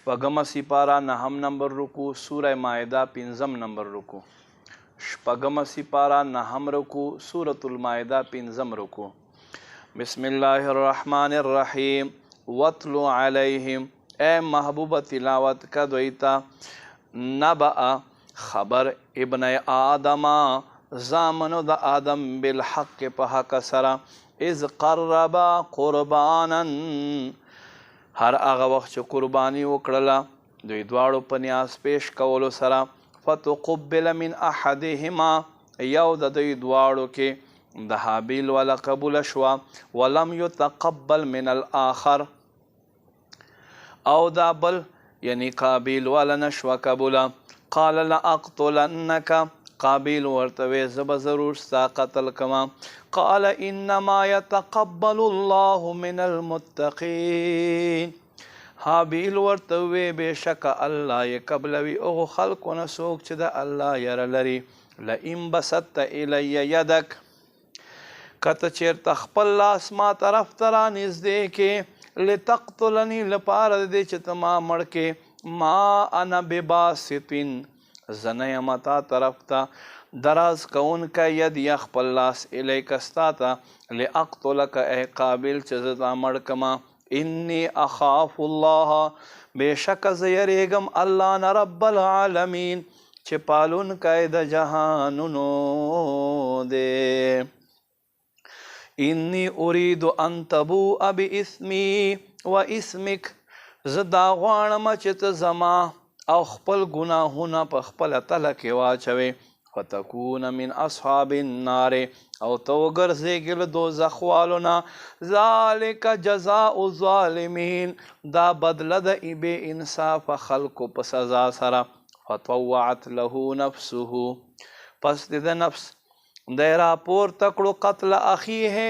شپږمه سپاره 9 نمبر رکوع سوره مائده 15 نمبر رکوع. شپږمه سپاره 9 رکوع سورة المائده 15 رکوع. بسم الله الرحمن الرحیم. واتلو علیہم، اے محبوب تلاوت کا دویتا، نبأ خبر ابن آدم زامنو د آدم بالحق په حق سره، اذ قربا قربانا هر هغه وخت چې قرباني وکړله دوی دواړو په نیاز پیش کولو سره، فتقبل من احدهما یو د دوی دواړو کې د حابیل والا قبول شوه، ولم یتقبل من الاخر او دا بل یعنی قابیل والا نشوه قبوله. قال لاقتلنک، قابیل ورته وی زه به ضرور ستا قتل کما. قال انما يتقبل الله من المتقین، حابیل ورته وی بېشکه الله یې قبلوي هغو خلکو نه څوک چې د الله یره لري. لئن بسطت الی یدک، کته چېرته خپل لاس ما طرف ته رانږدې کې، لتقتلني لپاره د دې چې ته ما مړ کې، ما انا بباسطن زه نه یم تا طرف ته دراز کوونکی ید یا خپل لاس الیک ستا ته، لاقتلک ای قابل چې زه تا مړ کما. انی اخاف الله، بېشکه زه یریږم الله نه رب العالمین چې پالونکی د جهانونو دی. انی اريد ان تبوء باسمی و اسمک، زه دا غواړم چې ته زما او خپل ګناهونه په خپله تله کې واچوې، فتکون من اصحاب النار او ته وګرځېږې له دوزخ والو نه. ذلک جزاء الظالمین، دا بدله د بې انصافه خلکو په سزا سره. فطوعت له نفسه، پس د نفس دی راپورته کړو قتل اخیه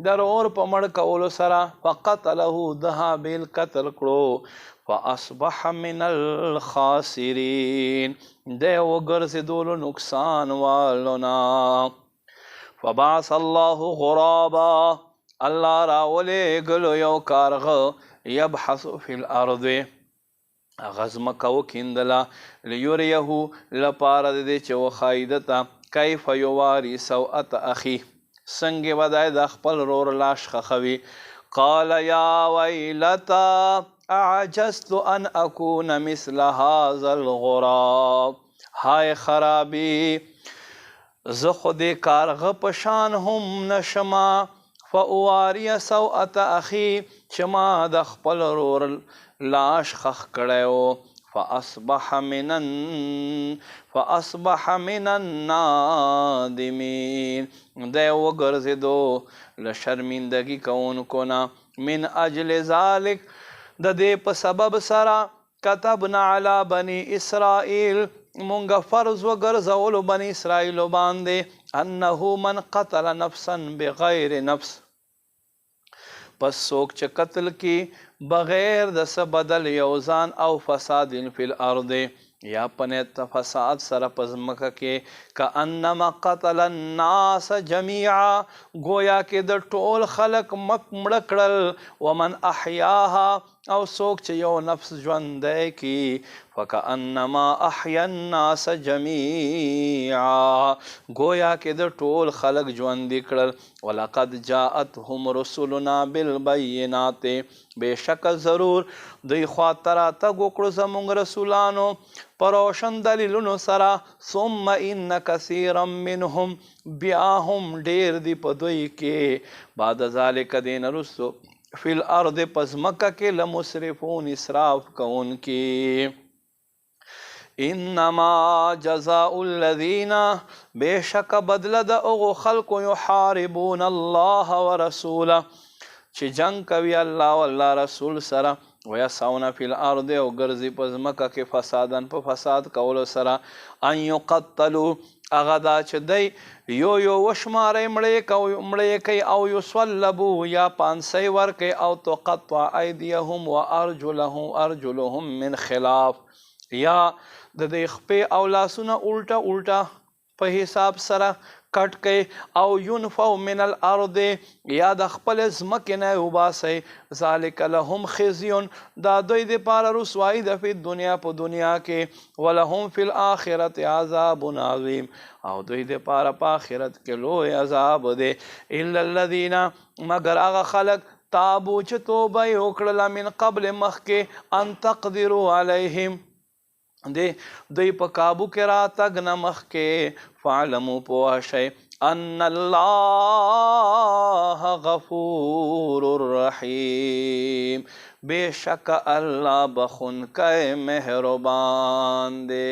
درور په مړ کولو سره، فقتله د حابیل قتل کړو، فاصبح من الخاسرین دی وګرځېدلو نقصان والو نه. فبعث الله غرابا، الله راولېږلو یو کارغه، یبحث فی الارض هغه ځمکه وکیندله، لیریه لپاره د دې چې وښایي ده ته کیف یواري سوءة اخی، څنګې به دی د خپل رور لاش خښوي. قال یا ویلتا اعجزت ان اکون مثل هذا الغراب، های خرابی زه خو دې کارغه په شان هم نشمه، فاواري سوءة اخی چې ما د خپل رور لاش خښ کړی و. فاصبح من النادمین، دی وګرځېدو له شرمندګي کوونکو نه. من اجل ذلک، د دې په سبب سره، كتبنا علی بني اسرائیل مونږ فرض وګرځولو بني اسرائیلو باندې، انه من قتل نفسا بغیر نفس، پس څوک چې قتل کی بغیر د څه بدل یو ځان، او فساد فی الارض یا پنیت فساد سره په ځمکه کې، کانما قتل الناس جمیعا گویا کې د ټول خلق مړه کړل، ومن احیاها او څوک چې یو نفس ژوندی کی، فکانما احیا الناس جمیعا گویا کې د ټول خلق ژوندي کړل. ولقد جاءتهم رسلنا بالبینات، بېشک ضرور دوی خواته راتګ وکړو زموږ رسولانو په روشن دلیلونو سره. ثم ان کثیرا منهم، بیا هم ډېر دي په دوی کې، بعد ذلک دین رسو فی الارض پس مکه کې لمسرفون اسراف کوونکي. انما جزاء الذین، بېشک بدله د هغو خلکو یحاربون الله ورسوله چې جنګ کوي الله او الله رسول سره، ویسعون فی الارض او ګرځي په ځمکه کې فسادا په فساد کولو سره، ان یقتلوا هغه دا چې دی یو وشمارئ مړی کوي، او یصلبو یا پانسی ورکوي، او تقطع ایدیهم و ارجلهم من خلاف، یا د دې خپې او لاسونه الټه په حساب سره کټ کئ او ينفو من الارض یا د خپل ځمکې نه وباسئ ذلک لهم خزي دا دوی دپاره رسوایی ده په دنیا په دنیا کې ولهم فی الاخرة عذاب عظیم او دوی دپاره په آخرت کې لوی عذاب دی الا الذین مگر هغه خلک تابو چې توبه یې وکړله من قبل مخکې ان تقدروا علیهم دوی په کابو کې راتګ نه مخکې فاعلموا پوه شئ ان الله غفور رحیم بے شک اللہ بخن کے مہربان دے.